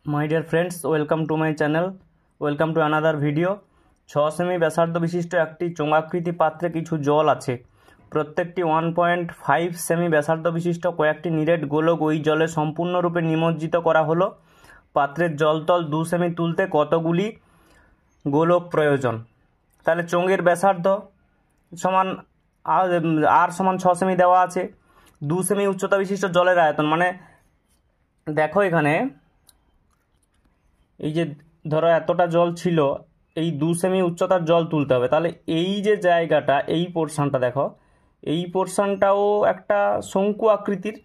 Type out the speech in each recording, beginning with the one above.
My dear friends, welcome to my channel. Welcome to another video. 6 semi ব্যাসার্ধ বিশিষ্ট একটি চোঙাকৃতি পাত্রে কিছু জল আছে। প্রত্যেকটি 1.5 সেমি ব্যাসার্ধ বিশিষ্ট কয়েকটি নিরেট গোলক ওই জলে সম্পূর্ণরূপে নিমজ্জিত করা হলো। পাত্রের জলতল 2 সেমি তুলতে কতগুলি গোলক প্রয়োজন? তাহলে চোঙের ব্যাসার্ধ সমান আর সমান 6 সেমি দেওয়া আছে। 2 সেমি উচ্চতা বিশিষ্ট জলের আয়তন, মানে দেখো এখানে এই যে ধরো এতটা জল ছিল, এই 2 সেমি উচ্চতার জল তুলতে হবে। তাহলে এই যে জায়গাটা, এই পোর্শনটা দেখো, এই পোর্শনটাও একটা শঙ্কু আকৃতির,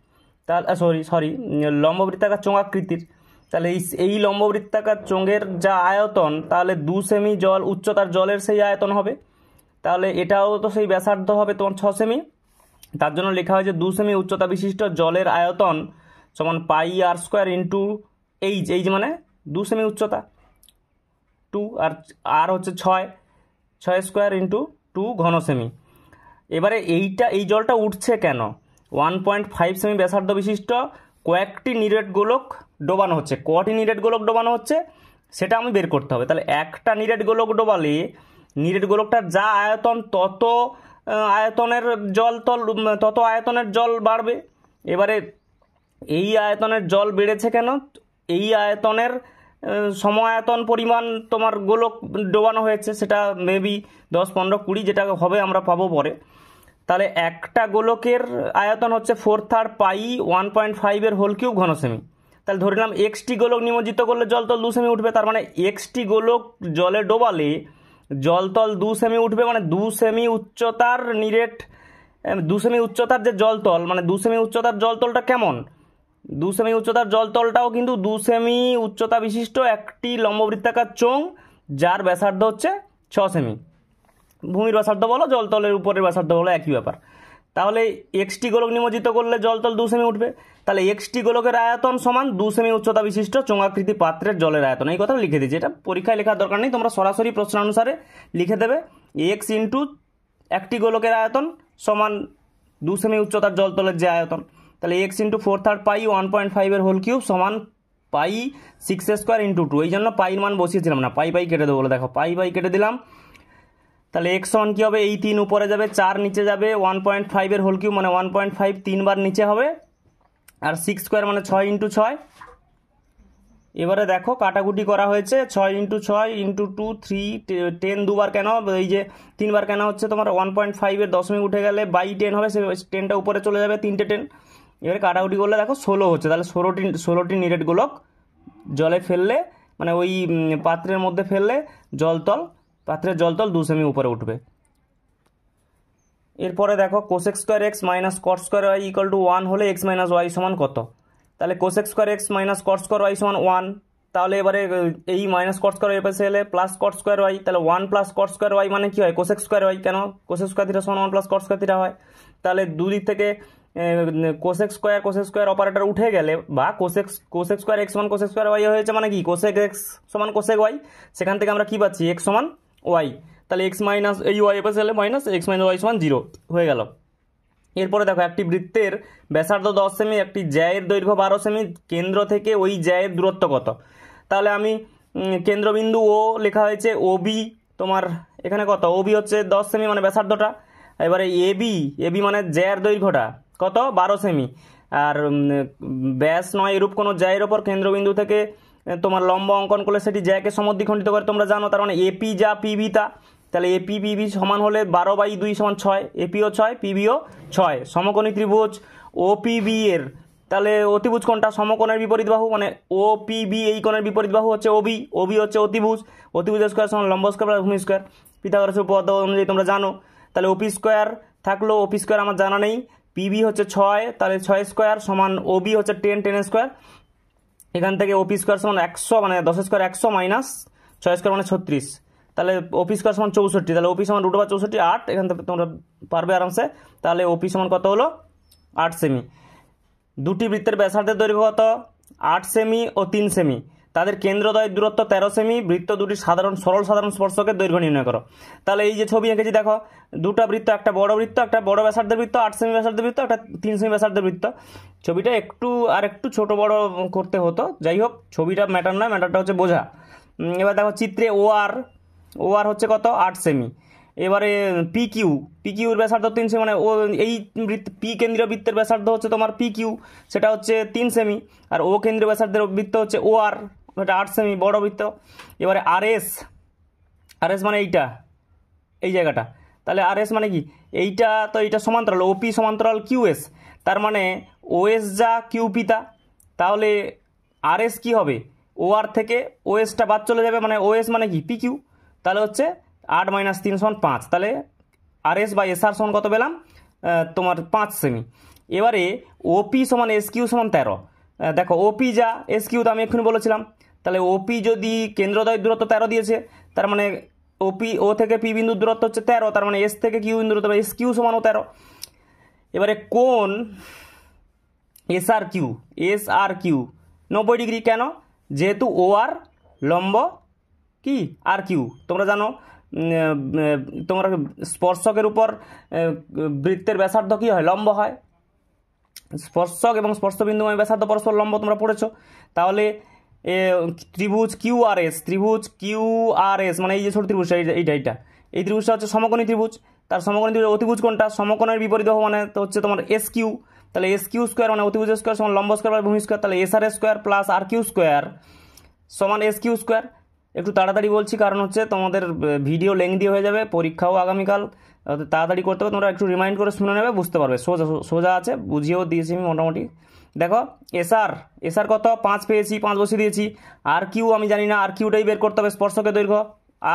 তাহলে সরি লম্ববৃত্তাকার চোঙ আকৃতির। তাহলে এই লম্ববৃত্তাকার চোঙের যা আয়তন, তাহলে 2 সেমি জল উচ্চতার জলের সেই আয়তন হবে। তাহলে এটাও তো সেই ব্যাসার্ধ হবে তোমার 6 সেমি। তার জন্য লেখা হয়েছে 2 সেমি উচ্চতা বিশিষ্ট জলের আয়তন সমান পাই আর স্কোয়ার ইন্টু এইচ। এইচ মানে 2 সেমি উচ্চতা, 2 আর হচ্ছে 6 স্কোয়ার ইন্টু 2 ঘন সেমি। এবারে এই জলটা উঠছে কেন? 1.5 সেমি ব্যাসার্ধ বিশিষ্ট কয়েকটি নিরেট গোলক ডোবানো হচ্ছে। কটি নিরেট গোলক ডোবানো হচ্ছে সেটা আমি বের করতে হবে। তাহলে একটা নিরেট গোলক ডোবালে নিরেট গোলকটার যা আয়তন, তত আয়তনের জল বাড়বে। এবারে এই আয়তনের জল বেড়েছে কেন? এই আয়তনের সমায়তন পরিমাণ তোমার গোলক ডোবানো হয়েছে, সেটা মেবি 10, 15, 20 যেটা হবে আমরা পাবো পরে। তাহলে একটা গোলকের আয়তন হচ্ছে 4/3 পাই 1.5 এর হোল কিউব ঘন সেমি। তাহলে ধরে নিলাম এক্সটি গোলক নিমজ্জিত করলে জলতল 2 সেমি উঠবে। তার মানে এক্সটি গোলক জলে ডোবালে জলতল 2 সেমি উঠবে, মানে 2 সেমি উচ্চতার নিরেট 2 সেমি উচ্চতার যে জলতল, মানে 2 সেমি উচ্চতার জলতলটা কেমন? 2 সেমি উচ্চতার জলতলটাও কিন্তু 2 সেমি উচ্চতা বিশিষ্ট একটি লম্ববৃত্তাকার চোঙ, যার ব্যাসার্ধ হচ্ছে 6 সেমি। ভূমির ব্যাসার্ধ বলো, জলতলের উপরের ব্যাসার্ধ বলো, একই ব্যাপার। তাহলে এক্সটি গোলক নিমজ্জিত করলে জলতল 2 সেমি উঠবে। তাহলে এক্সটি গোলকের আয়তন সমান 2 সেমি উচ্চতা বিশিষ্ট চোঙাকৃতি পাত্রের জলের আয়তন। এই কথা লিখে দিয়েছি, এটা পরীক্ষায় লেখার দরকার নেই, তোমরা সরাসরি প্রশ্নানুসারে লিখে দেবে। এক্স ইন্টু একটি গোলকের আয়তন সমান 2 সেমি উচ্চতার জলতলের যে আয়তন। তাহলে এক্স ইন্টু 4/3 পাই 1.5 এর হোল কিউব সমান পাই 6 স্কোয়ার ইন্টু 2। এই জন্য পাইর মান বসিয়েছিলাম না, পাই কেটে দেবো বলে, দেখো পাই কেটে দিলাম। তাহলে এক্স সমান কী হবে? এই 3 উপরে যাবে, 4 নিচে যাবে, 1.5 এর হোল কিউব মানে 1.5 3বার নিচে হবে, আর 6 স্কোয়ার মানে 6 ইন্টু 6। এবারে দেখো কাটাকুটি করা হয়েছে, 6 ইন্টু 6 ইন্টু 2 3 10 দুবার কেন, এই যে 3বার কেন হচ্ছে তোমার 1.5 এর দশমিক উঠে গেলে বাই 10 হবে, সে 10টা উপরে চলে যাবে, 3টে 10। এবারে কাটাকুটি করলে দেখো 16 হচ্ছে। তাহলে 16টি নিরেট গোলক জলে ফেললে, মানে ওই পাত্রের মধ্যে ফেললে পাত্রের জলতল 2 সেমি উপরে উঠবে। এরপরে দেখো cosec square X minus cot square Y equal to 1 হলে এক্স মাইনাস ওয়াই সমান কত? তাহলে cosec square X minus cot square Y সমান 1। তাহলে এবারে এই মাইনাস কট স্কোয়ার এর পাশে এলে প্লাস কট স্কোয়ার ওয়াই, তাহলে 1 প্লাস কট স্কোয়ার ওয়াই মানে কি হয়? Cosec square Y. কেন? কোসেক স্কোয়ার থিটা সমান 1 প্লাস কট স্কোয়ার থিটা হয়। তাহলে দুদিক থেকে কোসেক স্কোয়ার অপারেটর উঠে গেলে, বা কোসেক স্কোয়ার এক্স সমান কোসেক স্কোয়ার ওয়াই হয়েছে, মানে কি কোসেক এক্স সমান কোসেক ওয়াই। সেখান থেকে আমরা কি পাচ্ছি? এক্স সমান ওয়াই। তাহলে এক্স মাইনাস এই ওয়াই পাশে এলে মাইনাস এক্স মাইনাস ওয়াই সমান 0 হয়ে গেল। এরপরে দেখো একটি বৃত্তের ব্যাসার্ধ 10 সেমি, একটি জ্যায়ের দৈর্ঘ্য 12 সেমি, কেন্দ্র থেকে ওই জ্যায়ের দূরত্ব কত? তাহলে আমি কেন্দ্রবিন্দু ও লেখা হয়েছে ওবি, তোমার এখানে কত? ওবি হচ্ছে 10 সেমি মানে ব্যাসার্ধটা। এবারে এবি মানে জ্যায়ের দৈর্ঘ্যটা কত? 12 সেমি। আর ব্যাস নয় এরূপ কোনো জ্যায়ের ওপর কেন্দ্রবিন্দু থেকে তোমার লম্ব অঙ্কন করলে সেটি জ্যাকে সমদ্বিখণ্ডিত করে, তোমরা জানো। তার মানে এপি যা পিবি তা। তাহলে এপি পিবি সমান হলে 12/2 সমান 6, এপিও 6 পিবিও 6। সমকোণী ত্রিভুজ ওপিবি এর তাহলে অতিভুজ কোণটা? সমকোণের বিপরীত বাহু, মানে ওপিবি এই কোণের বিপরীত বাহু হচ্ছে ওবি হচ্ছে অতিভুজ স্কোয়ার সমান লম্ব স্কোয়ার প্লাস ভূমি স্কোয়ার। পিথাগোরাসের উপপাদ্য অনুযায়ী তোমরা জানো। তাহলে ওপি স্কোয়ার থাকলো, ওপি স্কোয়ার আমার জানা নেই। পিবি হচ্ছে 6, তাহলে 6 স্কোয়ার সমান ওবি হচ্ছে 10 স্কোয়ার। এখান থেকে ওপি স্কোয়ার সমান 100, মানে 10 স্কোয়ার 100 মাইনাস 6 স্কোয়ার মানে 36। তাহলে ওপি স্কোয়ার সমান 64, তাহলে ওপি সমান √64 8। এখান থেকে তোমরা পারবে আরামসে। তাহলে ওপি সমান কত হলো? 8 সেমি। দুটি বৃত্তের ব্যাসার্ধের দৈর্ঘ্য কত? 8 সেমি ও 3 সেমি। তাদের কেন্দ্রদ্বয়ের দূরত্ব 13 সেমি, বৃত্ত দুটি সরল সাধারণ স্পর্শকের দৈর্ঘ্য নির্ণয় করো। তাহলে এই যে ছবি এঁকেছি দেখো, দুটা বৃত্ত, একটা বড় বৃত্ত, একটা বড় ব্যাসার্ধের বৃত্ত, 8 সেমি ব্যাসার্ধের বৃত্ত, একটা 3 সেমি ব্যাসার্ধের বৃত্ত। ছবিটা একটু ছোট বড় করতে হতো, যাই হোক ছবিটা ম্যাটার নয়, ম্যাটারটা হচ্ছে বোঝা। এবার দেখো চিত্রে ও আর হচ্ছে কত, 8 সেমি। এবারে পিকিউর ব্যাসার্ধ 3 সেমি, মানে ও এই পি কেন্দ্রীয় বৃত্তের ব্যাসার্ধ হচ্ছে তোমার পিকিউ, সেটা হচ্ছে 3 সেমি। আর ও কেন্দ্রীয় ব্যাসার্ধের বৃত্ত হচ্ছে ও আর, এটা 8 সেমি, বড় বৃত্ত। এবারে আরএস মানে এই জায়গাটা, তাহলে আরএস মানে কি, এইটা তো এইটা সমান্তরাল, ওপি সমান্তরাল কিউএস, তার মানে ওএস যা কিউপি তা। তাহলে আরএস কি হবে, ও আর থেকে ওএসটা বাদ চলে যাবে, মানে ওএস মানে কি পিকিউ, তাহলে হচ্ছে 8 - 3 = 5। তাহলে আরএস বা এসআর সমান কত পেলাম, তোমার 5 সেমি। এবারে ওপি সমান এস কিউ সমান 13। দেখো ওপি যা এস কিউ তো আমি এক্ষুনি বলেছিলাম, তাহলে ওপি যদি কেন্দ্রদ্বয়ের দূরত্ব 13 দিয়েছে, তার মানে ও থেকে পি বিন্দুর দূরত্ব হচ্ছে 13, তার মানে এস থেকে কিউ বিন্দুর দূরত্ব এস কিউ সমানও 13। এবারে কোণ এস আর কিউ 90 ডিগ্রি, কেন, যেহেতু ও আর লম্ব কি আর কিউ। তোমরা জানো তোমরা স্পর্শকের উপর বৃত্তের ব্যাসার্ধ কি হয়, লম্ব হয়। স্পর্শক এবং স্পর্শবিন্দুময় ব্যাসার্ধ পরস্পর লম্ব তোমরা পড়েছো। তাহলে ত্রিভুজ কিউ আর এস মানে এই যে ছোট ত্রিভুজটা, এইটা এই ত্রিভুজটা হচ্ছে সমকোণী ত্রিভুজ। তার সমকোণী ত্রিভুজ অতিভুজ কোণটা সমকোণের বিপরীত বাহু, মানে তো হচ্ছে তোমার এস কিউ। তাহলে এস কিউ স্কোয়ার মানে অতিভুজ স্কোয়ার সমান লম্ব স্কোয়ার বা ভূমি স্কোয়ার, তাহলে এস আর স্কোয়ার প্লাস আর কিউ স্কোয়ার সমান এস কিউ স্কোয়ার। একটু তাড়াতাড়ি বলছি, কারণ হচ্ছে তোমাদের ভিডিও লেংদি হয়ে যাবে, পরীক্ষাও আগামীকাল, তাড়াতাড়ি করতে হবে। তোমরা একটু রিমাইন্ড করে শুনে নেবে, বুঝতে পারবে, সোজা আছে, বুঝিয়েও দিয়েছি আমি মোটামুটি। দেখো এসআর কত, 5 পেয়েছি, 5 বসিয়ে দিয়েছি। আর কিউ আমি জানি না, আর কিউটাই বের করতে হবে, স্পর্শকের দৈর্ঘ্য,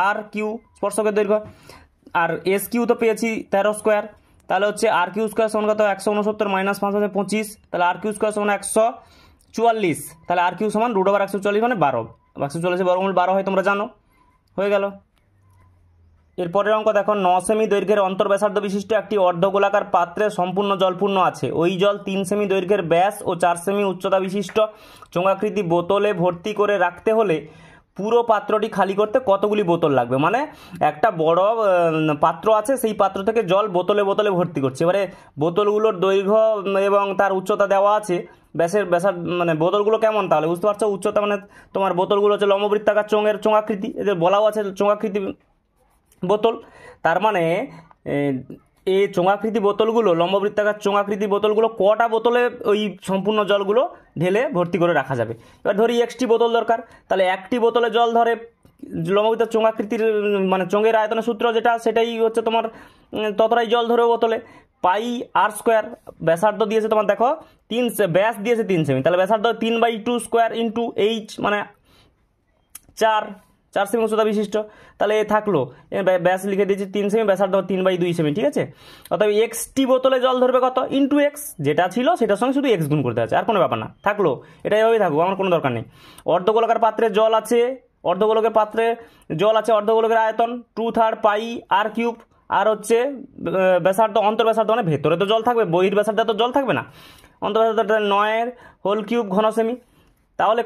আর কিউ স্পর্শকের দৈর্ঘ্য। আর এস কিউ তো পেয়েছি 13 স্কোয়ার, তাহলে হচ্ছে আর কিউ স্কোয়ার সমান কত, 169 - 5 = 25, তাহলে আর কিউ স্কোয়ার সমান 144, তাহলে আর কিউ সমান √140 মানে 12, 140 বর্গমূল 12 হয়, তোমরা জানো, হয়ে গেল। এরপরের অঙ্ক দেখো, 9 সেমি দৈর্ঘ্যের অন্তর্ব্যাসার্ধ বিশিষ্ট একটি অর্ধগোলাকার পাত্রে সম্পূর্ণ জলপূর্ণ আছে। ওই জল 3 সেমি দৈর্ঘ্যের ব্যাস ও 4 সেমি উচ্চতা বিশিষ্ট চোঙাকৃতি বোতলে ভর্তি করে রাখতে হলে পুরো পাত্রটি খালি করতে কতগুলি বোতল লাগবে। মানে একটা বড় পাত্র আছে, সেই পাত্র থেকে জল বোতলে ভর্তি করছে। এবারে বোতলগুলোর দৈর্ঘ্য এবং তার উচ্চতা দেওয়া আছে, ব্যাসার মানে বোতলগুলো কেমন, তাহলে বুঝতে পারছো, উচ্চতা মানে তোমার বোতলগুলো হচ্ছে লম্ববৃত্তাকার চোঙাকৃতি, এদের বলাও আছে চোঙাকৃতি বোতল। তার মানে এই চোঙাকৃতি বোতলগুলো, লম্ববৃত্তাকার চোঙাকৃতি বোতলগুলো কটা বোতলে ওই সম্পূর্ণ জলগুলো ঢেলে ভর্তি করে রাখা যাবে। এবার ধরি 1টি বোতল দরকার, তাহলে 1টি বোতলে জল ধরে লম্ববৃত্ত চোঙাকৃতির মানে চোঙের আয়তনের সূত্র যেটা, সেটাই হচ্ছে তোমার ততটাই জল ধরে বোতলে। পাই আর স্কোয়ার, ব্যাসার্ধ দিয়েছে তোমার দেখো ব্যাস দিয়েছে 3 সেমি, তাহলে ব্যাসার্ধ 3/2 স্কোয়ার ইন্টু এইচ মানে 4 সেমি উচ্চতা বিশিষ্ট। তাহলে থাকলো ব্যাস লিখে দিয়েছি 3 সেমি, ব্যাসার্ধ 3/2 সেমি, ঠিক আছে। অতএব এক্সটি বোতলে জল ধরবে কত, ইন্টু এক্স, যেটা ছিল সেটার সঙ্গে শুধু এক্স গুণ করতে আছে, আর কোনো ব্যাপার না, থাকলো, এটা এভাবেই থাকবো, আমার কোনো দরকার নেই। অর্ধগোলাকার পাত্রে জল আছে, অর্ধগোলকের আয়তন 2/3 পাই আর কিউব, আর হচ্ছে ব্যাসার্ধ, অন্তর্ব্যাসার্ধ মানে ভেতরে তো জল থাকবে, বহির ব্যাসার্ধে তো জল থাকবে না, অন্তর্ব্যাসার্ধ 9 হোল কিউব তাহলে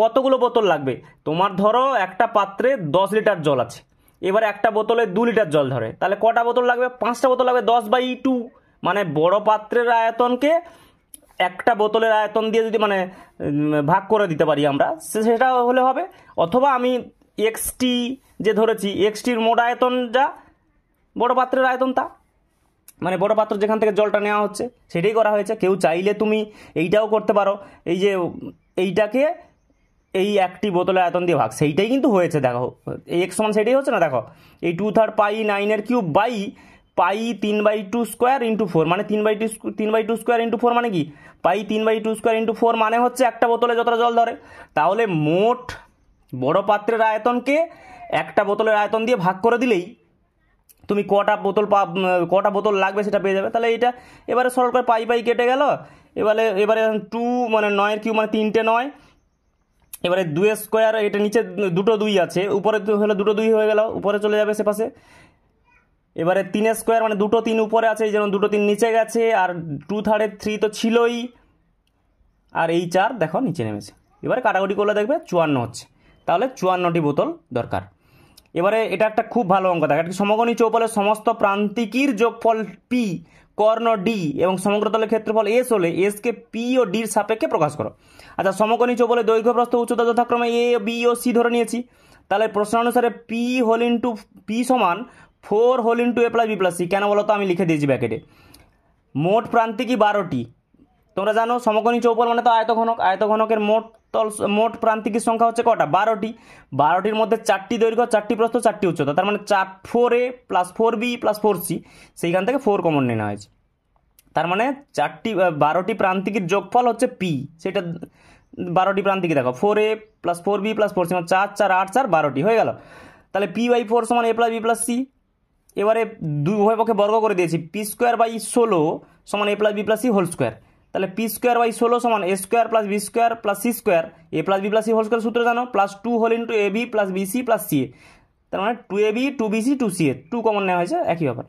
কতগুলো বোতল লাগবে, তোমার ধরো একটা পাত্রে 10 লিটার জল আছে, এবার একটা বোতলে 2 লিটার জল ধরে, তাহলে কটা বোতল লাগবে, 5টা বোতল লাগবে, 10/2, মানে বড় পাত্রের আয়তনকে একটা বোতলের আয়তন দিয়ে যদি মানে ভাগ করে দিতে পারি আমরা, সেটা হলে হবে। অথবা আমি এক্সটি যে ধরেছি, এক্সটির মোট আয়তন যা, বড় পাত্রের আয়তন তা, মানে বড় পাত্র যেখান থেকে জলটা নেওয়া হচ্ছে সেটাই করা হয়েছে। কেউ চাইলে তুমি এইটাও করতে পারো, এই যে এইটাকে এই একটি বোতলের আয়তন দিয়ে ভাগ, সেইটাই কিন্তু হয়েছে, দেখো এই এক্স সমান সেটাই হচ্ছে না, দেখো এই 2/3 pi 9 cube by pi 3/2 square into 4, মানে 3/2 স্কোয়ার ইন্টু 4 মানে কি, পাই 3/2 স্কোয়ার ইন্টু 4 মানে হচ্ছে একটা বোতলে যতটা জল ধরে। তাহলে মোট বড় পাত্রের আয়তনকে একটা বোতলের আয়তন দিয়ে ভাগ করে দিলেই তুমি কটা বোতল লাগবে সেটা পেয়ে যাবে। তাহলে এটা এবারে সরল করে পাই কেটে গেল, এবারে 2 মানে 9 কিউব মানে 3টে 9, এবারে 2 স্কোয়ার, এটা নিচে দুটো 2 আছে, উপরে হলে দুটো 2 হয়ে গেল, উপরে চলে যাবে সে পাশে। এবারে 3 স্কোয়ার মানে দুটো 3 উপরে আছে, এই যেমন দুটো 3 নিচে গেছে, আর 2/3 তো ছিলই, আর এই 4 দেখো নিচে নেমেছে, এবারে কাটাকুটি করলে দেখবে 54 হচ্ছে, তাহলে 54টি বোতল দরকার। এবারে এটা একটা খুব ভালো অঙ্ক থাকে, একটা সমকোণী চৌপলের সমস্ত প্রান্তিকের যোগফল পি, কর্ণ ডি এবং সমগ্রতলের ক্ষেত্রফল এস হলে এসকে পি ও ডির সাপেক্ষে প্রকাশ করো। আচ্ছা, সমকোণী চৌপলের দৈর্ঘ্য প্রস্থ উচ্চতা যথাক্রমে এ, বি ও সি ধরে নিয়েছি। তাহলে প্রশ্ন অনুসারে পি হোল ইন্টু পি সমান 4 হোল ইন্টু এ প্লাস বি প্লাস সি, কেন বলো তো, আমি লিখে দিয়েছি ব্যাকেটে। মোট প্রান্তিকই 12টি। তোমরা জানো সমকোণী চৌপল মানে তো আয়তঘনক, আয়তঘনকের মোট প্রান্তিকের সংখ্যা হচ্ছে কটা, 12টি। 12টির মধ্যে 4টি দৈর্ঘ্য, 4টি প্রস্থ, 4টি উচ্চতা, তার মানে 4a plus 4b plus 4c, সেইখান থেকে 4 কমন নেওয়া হয়েছে। তার মানে 12টি প্রান্তিকের যোগফল হচ্ছে পি, সেটা 12টি প্রান্তিকে দেখো 4a plus 4b plus 4c, 4 4 8 4 12টি হয়ে গেল। তাহলে p/4 সমান a plus B plus C. এবারে উভয় পক্ষে বর্গ করে দিয়েছি, p²/16 সমান a plus B plus C whole square. তাহলে p²/16 সমান a square plus B square plus C square, A plus B plus C whole square সূত্র জানো, plus 2 whole into A B plus BC plus C A, তার মানে 2ab 2bc 2ca, 2 common নেওয়া হয়েছে, একই ব্যাপার।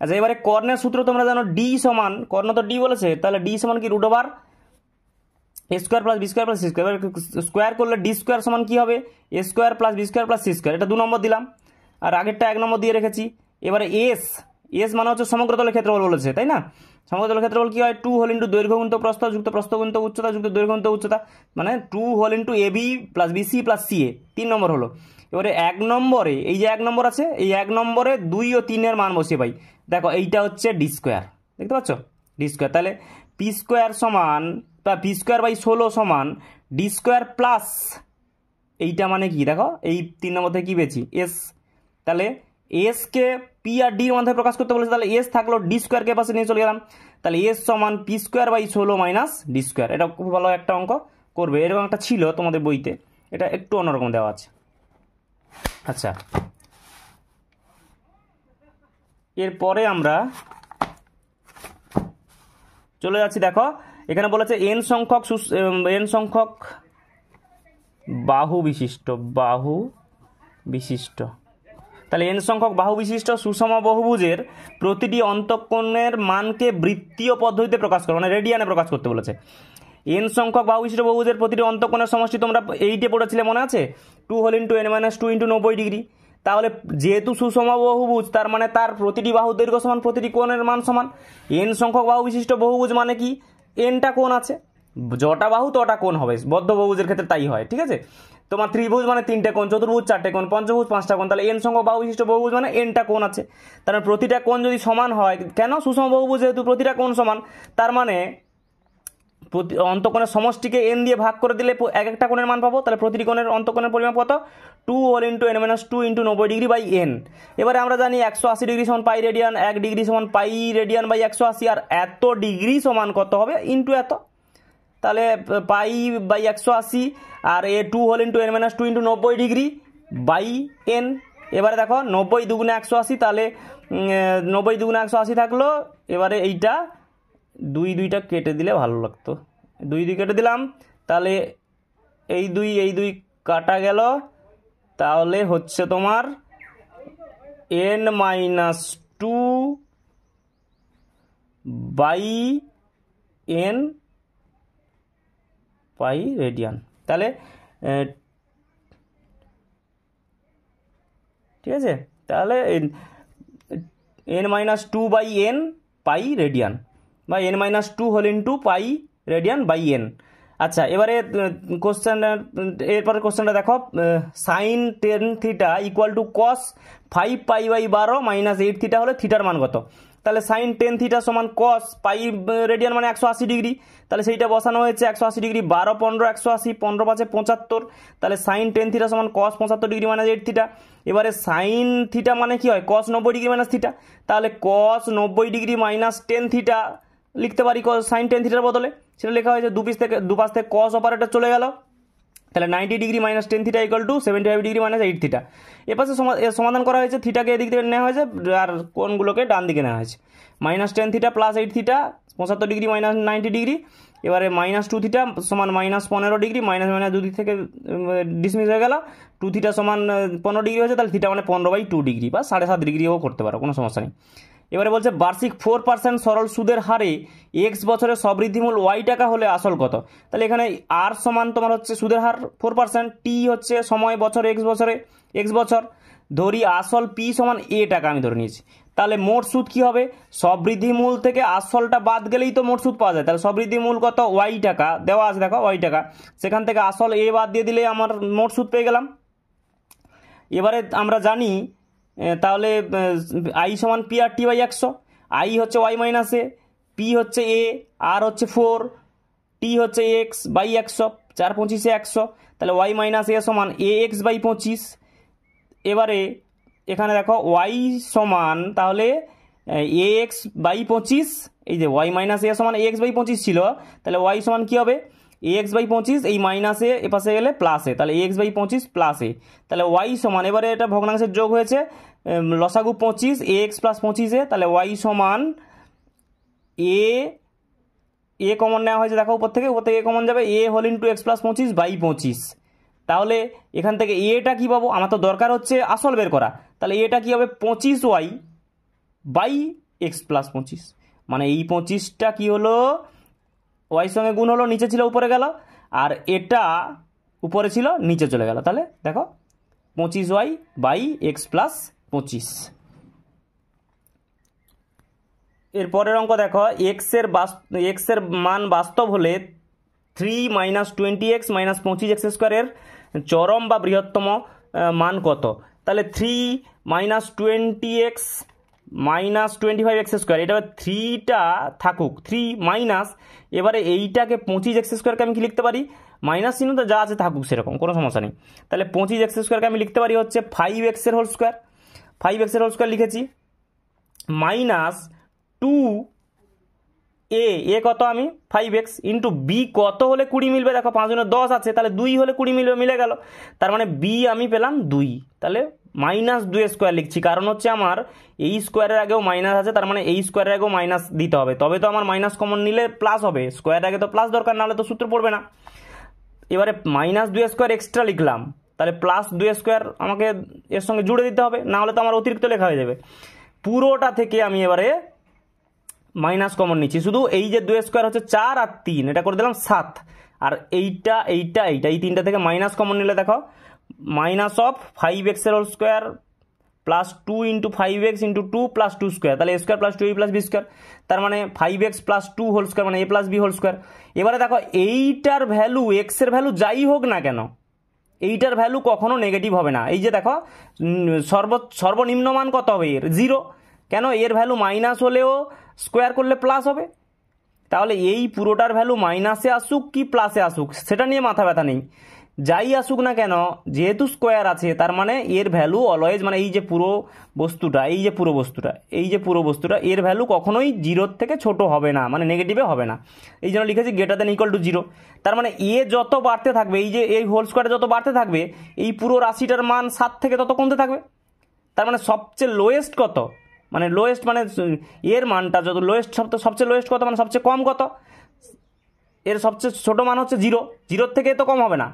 আচ্ছা, এবারে কর্ণের সূত্র তোমরা জানো, ডি সমান, কর্ণ তো ডি বলেছে, তাহলে ডি সমান কি √, A square plus B square plus C square, square করলে ডি স্কোয়ার সমান কি হবে, A square plus B square plus C square, এটা 2 নম্বর দিলাম, আর আগেরটা 1 নম্বর দিয়ে রেখেছি। এবারে এস মানে হচ্ছে সমগ্রতলের ক্ষেত্রফল বলেছে, তাই না? সমগ্রতলের ক্ষেত্রফল কি হয়, 2 হোল ইন্টু দৈর্ঘ্য গুণিত প্রস্থ যুক্ত প্রস্থ গুণিত উচ্চতা যুক্ত দৈর্ঘ্য গুণিত উচ্চতা, মানে 2 whole into A B plus BC plus C A, 3 নম্বর হলো। এবারে 1 নম্বরে, এই যে 1 নম্বর আছে, এই 1 নম্বরে 2 ও 3 এর মান বসিয়ে পাই। দেখো এইটা হচ্ছে ডি স্কোয়ার, দেখতে পাচ্ছ, ডি স্কোয়ার। তাহলে পি স্কোয়ার সমান, বা p²/16 সমান ডি স্কোয়ার প্লাস, এইটা মানে কি দেখো, এই 3 নম্বর থেকে কি পেয়েছি, এস। তাহলে এসকে পি আর ডির মধ্যে প্রকাশ করতে বলেছে, তাহলে এস থাকলো, ডি স্কোয়ারকে পাশে নিয়ে চলে গেলাম, তাহলে এস সমান p²/16 মাইনাস ডি স্কোয়ার। এটা খুব ভালো একটা অঙ্ক করবে, এরকম একটা ছিল তোমাদের বইতে, এটা একটু অন্যরকম দেওয়া আছে। আচ্ছা, এরপরে আমরা চলে যাচ্ছি, দেখো এখানে বলেছে n সংখ্যক বাহু বিশিষ্ট, তাহলে n সংখ্যক বাহু বিশিষ্ট সুষম বহুভুজের প্রতিটি অন্তঃকোণের মানকে বৃত্তীয় পদ্ধতিতে প্রকাশ করো, মানে রেডিয়ানে প্রকাশ করতে বলেছে। n সংখ্যক বাহু বিশিষ্ট বহুভুজের প্রতিটি অন্তঃকোণের সমষ্টি তোমরা 8-এ পড়েছিলে, মনে আছে, 2 whole into n-2 into 90 degree. তাহলে যেহেতু সুষম বহুভুজ, তার মানে তার প্রতিটি বাহুর দৈর্ঘ্য সমান, প্রতিটি কোণের মান সমান। n সংখ্যক বাহু বিশিষ্ট বহুভুজ মানে কি, nটা কোণ আছে, যটা বাহু তটা কোণ হবে, বদ্ধ বহুভুজের ক্ষেত্রে তাই হয়, ঠিক আছে। তোমার ত্রিভুজ মানে 3টে কোণ, চতুর্ভুজ 4টে কোণ, পঞ্চভুজ 5টা কোণ, তাহলে n সংখ্যক বাহু বিশিষ্ট বহুভুজ মানে nটা কোণ আছে। তার প্রতিটা কোণ যদি সমান হয়, কেন, সুষম বহুভুজ যেহেতু প্রতিটা কোণ সমান, তার মানে অন্তঃকোণের সমষ্টিকে n দিয়ে ভাগ করে দিলে এক একটা কোণের মান পাবো। তাহলে প্রতিটি কোণের অন্তঃকোণের পরিমাপ কত, 2 whole into n-2 into 90 degree by n। এবারে আমরা জানি 180 ডিগ্রি সমান পাই রেডিয়ান, 1 ডিগ্রি সমান পাই রেডিয়ান বাই 180, আর এত ডিগ্রি সমান কত হবে, ইন্টু এত, তাহলে পাই বাই 180, আর এ 2 whole into n-2 into 90 degree by n। এবারে দেখো 90 দুগুণে 180, তাহলে 90 দুগুণে 180 থাকলো। এবারে এইটা 2টা কেটে দিলে ভালো লাগতো, 2 কেটে দিলাম, তাহলে এই 2 কাটা গেল, তাহলে হচ্ছে তোমার n-2 by n pi radian. তাহলে ঠিক আছে, তাহলে n-2 by n pi radian, বা n-2 whole into pi radian by n। আচ্ছা, এবারে এরপরে কোশ্চেনটা দেখো, sine 10 theta equal to cos 5 pi by 12 minus 8 theta হলে থিটার মান কত। তাহলে সাইন 10 থিটা সমান কস পাই রেডিয়ান মানে 180 ডিগ্রি, তাহলে সেইটা বসানো হয়েছে 180 ডিগ্রি, 12 15 180, 15 5 75, তাহলে সাইন 10 থিটা সমান কস 75 ডিগ্রি মাইনাস 8 থিটা। এবারে সাইন থিটা মানে কি হয়, কস 90 ডিগ্রি মাইনাস থিটা, তাহলে কস 90 ডিগ্রি মাইনাস 10 থিটা লিখতে পারি সাইন 10 থিটার বদলে, সেটা লেখা হয়েছে, দুপাশ থেকে কস অপারেটর চলে গেল, তাহলে 90 degree minus 10 theta equal two 75 degree minus 8 theta. এপাশে সমাধান করা হয়েছে, থিটাকে এদিক থেকে নেওয়া হয়েছে আর কোণগুলোকে ডান দিকে নেওয়া হয়েছে, minus 10 theta plus 8 theta 75 degree minus 90 degree. এবারে -2 থিটা সমান -15 ডিগ্রি, মাইনাস দুদিক থেকে ডিসমিস হয়ে গেল, 2 থিটা সমান 15 ডিগ্রি হয়েছে, তাহলে থিটা মানে 15/2 ডিগ্রি বা 7.5 ডিগ্রিও করতে পারো, কোনো সমস্যা নেই। এবারে বলছে বার্ষিক 4% সরল সুদের হারে এক্স বছরের সবৃদ্ধিমূল ওয়াই টাকা হলে আসল কত। তাহলে এখানে আর সমান তোমার হচ্ছে সুদের হার 4%, টি হচ্ছে সময় বছর এক্স বছর, ধরি আসল পি সমান এ টাকা আমি ধরে নিয়েছি। তাহলে মোট সুদ কি হবে, সবৃদ্ধিমূল থেকে আসলটা বাদ গেলেই তো মোট সুদ পাওয়া যায়। তাহলে সবৃদ্ধিমূল কত, ওয়াই টাকা দেওয়া আছে, দেখো ওয়াই টাকা, সেখান থেকে আসল এ বাদ দিয়ে দিলে আমার মোট সুদ পেয়ে গেলাম। এবারে আমরা জানি তাহলে আই সমান P R T by 100, I হচ্ছে ওয়াই মাইনাস এ, পি হচ্ছে এ, আর হচ্ছে 4, টি হচ্ছে এক্স বাই 100, 4 25 100, তাহলে ওয়াই মাইনাস এ সমান এ এক্স বাই 25। এবারে এখানে দেখো ওয়াই সমান তাহলে এ এক্স বাই 25, এই যে ওয়াই মাইনাস এ সমান এ এক্স বাই 25 ছিল, তাহলে ওয়াই সমান কী হবে, এ এক্স বাই 25, এই মাইনাসে এ পাশে গেলে প্লাসে, তাহলে এ এক্স বাই 25 প্লাসে, তাহলে ওয়াই সমান, এবারে এটা ভগ্নাংশের যোগ হয়েছে, লসাগু 25, এ এক্স প্লাস 25, তাহলে ওয়াই সমান এ কমন নেওয়া হয়েছে, দেখো উপর থেকে এ কমন যাবে, A whole into X plus 25 by 25। তাহলে এখান থেকে এটা কী পাবো, আমার তো দরকার হচ্ছে আসল বের করা, তাহলে এটা কী হবে 25y বাই এক্স প্লাস 25, মানে এই 25টা কী হলো ওয়াই সঙ্গে গুণ হলো, নিচে ছিল উপরে গেল, আর এটা উপরে ছিল নিচে চলে গেল, তাহলে দেখো 25y বাই এক্স প্লাস 25। এরপরের অঙ্ক দেখো, এক্সের মান বাস্তব হলে 3 - 20x - 25x স্কোয়ারের চরম বা বৃহত্তম মান কত। তাহলে 3 - 20x - 25x স্কোয়ার, এটা 3টা থাকুক, 3 মাইনাস, এবারে এইটাকে 25x স্কোয়ারকে আমি কি লিখতে পারি, মাইনাস চিহ্ন তো যা আছে থাকুক সেরকম কোনো সমস্যা নেই। তাহলে 25x স্কোয়ারকে আমি লিখতে পারি হচ্ছে 5x এর হোল স্কোয়ার, 5x এর হোল স্কোয়ার লিখেছি, মাইনাস 2 এ কত আমি 5x ইন্টু বি কত হলে 20 মিলবে, দেখো 5 × 10 আছে, তাহলে 2 হলে 20 মিলবে, মিলে গেল, তার মানে বি আমি পেলাম 2। তাহলে -2 স্কোয়ার লিখছি, কারণ হচ্ছে আমার এই স্কোয়ারের আগেও মাইনাস আছে, তার মানে এই স্কোয়ারের আগেও মাইনাস দিতে হবে, তবে তো আমার মাইনাস কমন নিলে প্লাস হবে, স্কোয়ারের আগে তো প্লাস দরকার, নাহলে তো সূত্র পড়বে না। এবারে -2 স্কোয়ার এক্সট্রা লিখলাম, তাহলে +2 স্কোয়ার আমাকে এর সঙ্গে জুড়ে দিতে হবে, না হলে তো আমার অতিরিক্ত লেখা হয়ে যাবে। পুরোটা থেকে আমি এবারে মাইনাস কমন নিচ্ছি, শুধু এই যে 2 স্কোয়ার হচ্ছে 4 আর 3, এটা করে দিলাম 7, আর এইটা এই 3টা থেকে মাইনাস কমন নিলে দেখো মাইনাস অফ 5x এর whole square plus 2 × 5x × 2 + 2 square, তাহলে a square plus 2a plus b square, তার মানে 5x প্লাস 2 হোল স্কোয়ার মানে a plus b whole square. এবারে দেখো এইটার ভ্যালু, এক্স এর ভ্যালু যাই হোক না কেন, এইটার ভ্যালু কখনো নেগেটিভ হবে না। এই যে দেখো সর্বনিম্ন মান কত হবে এর, 0, কেন এর ভ্যালু মাইনাস হলেও স্কোয়ার করলে প্লাস হবে, তাহলে এই পুরোটার ভ্যালু মাইনাসে আসুক কি প্লাসে আসুক সেটা নিয়ে মাথা ব্যথা নেই, যাই আসুক না কেন যেহেতু স্কোয়ার আছে, তার মানে এর ভ্যালু অলওয়েজ, মানে এই যে পুরো বস্তুটা এর ভ্যালু কখনোই 0 থেকে ছোট হবে না, মানে নেগেটিভে হবে না, এই জন্য লিখেছি >= 0। তার মানে এ যত বাড়তে থাকবে, এই যে এই হোল স্কোয়ার যত বাড়তে থাকবে, এই পুরো রাশিটার মান 7 থেকে তত কমতে থাকবে, তার মানে সবচেয়ে লোয়েস্ট কত, মানে লোয়েস্ট মানে এর মানটা যত লোয়েস্ট, সবচেয়ে লোয়েস্ট কত, মানে সবচেয়ে কম কত, এর সবচেয়ে ছোট মান হচ্ছে 0, 0 থেকে তো কম হবে না,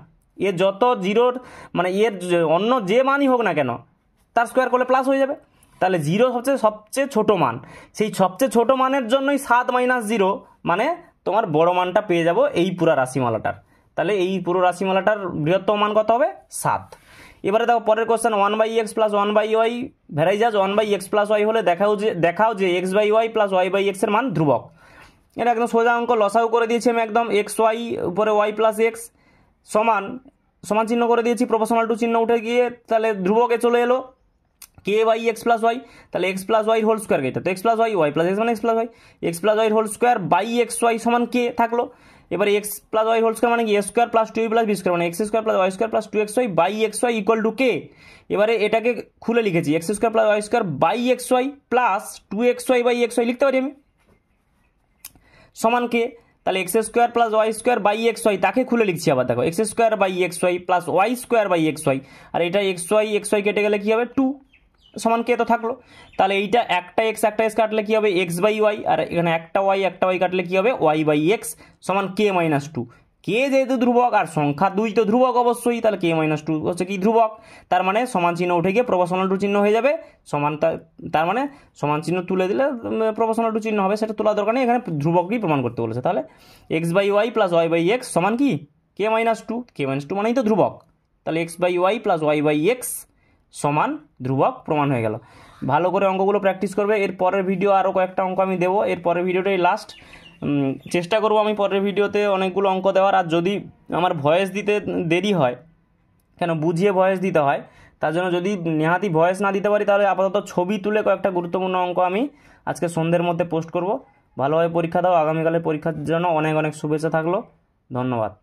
এর যত 0 মানে এর অন্য যে মানই হোক না কেন তার স্কোয়ার করলে প্লাস হয়ে যাবে, তাহলে 0 সবচেয়ে ছোট মান, সেই সবচেয়ে ছোট মানের জন্যই 7 - 0 মানে তোমার বড় মানটা পেয়ে যাব এই পুরো রাশিমালাটার, তাহলে এই পুরো রাশিমালাটার বৃহত্তম মান কত হবে 7। এবারে দেখো পরের question, 1/x + 1/y ভ্যারাইজাজ 1/x + y হলে দেখাও যে x/y + y/x এর মান ধ্রুবক। এটা একদম সোজা অঙ্ক, লসাগু করে দিয়েছি আমি একদম, xy উপরে y + x সমান চিহ্ন করে দিয়েছি, প্রপোর্শনাল টু চিহ্ন উঠে গিয়ে তাহলে ধ্রুবকে চলে এলো k/x + y, তাহলে x + y হোল স্কোয়ার, এটা তো x + y, y + x মানে x + y, x + y whole square by xy সমান k থাকলো। এবারে x + y হোল স্কোয়ার মানে কি a square plus 2a plus b square, মানে x square plus y square plus 2xy by xy = k। এবারে এটাকে খুলে লিখেছি x square plus y square by xy plus 2xy by xy লিখতে পারি আমি সমান k, তাহলে x square plus y square by xy তাকে খুলে লিখছি, আবার দেখো x square by xy plus y square by xy, আর এটা xy কেটে গেলে কি হবে 2 সমান k তো থাকলো, তাহলে এইটা একটা x কাটলে কি হবে x/y, আর এখানে একটা y কাটলে কি হবে y/x সমান k - 2, কে যেহেতু ধ্রুবক আর সংখ্যা 2 তো ধ্রুবক অবশ্যই, তাহলে k-2 হচ্ছে কি ধ্রুবক, তার মানে সমান চিহ্ন উঠে গিয়ে প্রপোর্শনাল টু চিহ্ন হয়ে যাবে, সমান তার মানে সমান চিহ্ন তুলে দিলে প্রপোর্শনাল টু চিহ্ন হবে, সেটা তোলার দরকার নেই, এখানে ধ্রুবকই প্রমাণ করতে বলেছে। তাহলে x/y + y/x সমান কি k-2, k-2 মানেই তো ধ্রুবক, তাহলে x/y + y/x সমান ধ্রুবক প্রমাণ হয়ে গেল। ভালো করে অঙ্কগুলো প্র্যাকটিস করবে, এর পরের ভিডিও আরও কয়েকটা অঙ্ক আমি দেবো, এর পরের ভিডিওটাই লাস্ট। চেষ্টা করব আমি পরের ভিডিওতে অনেকগুলো অঙ্ক দেওয়ার, আর যদি আমার ভয়েস দিতে দেরি হয়, কেন বুঝিয়ে ভয়েস দিতে হয়, তার জন্য যদি নেহাতি ভয়েস না দিতে পারি তাহলে আপাতত ছবি তুলে কয়েকটা গুরুত্বপূর্ণ অঙ্ক আমি আজকে সন্ধ্যের মধ্যে পোস্ট করব। ভালোভাবে পরীক্ষা দাও, আগামীকালের পরীক্ষার জন্য অনেক অনেক শুভেচ্ছা থাকলো, ধন্যবাদ।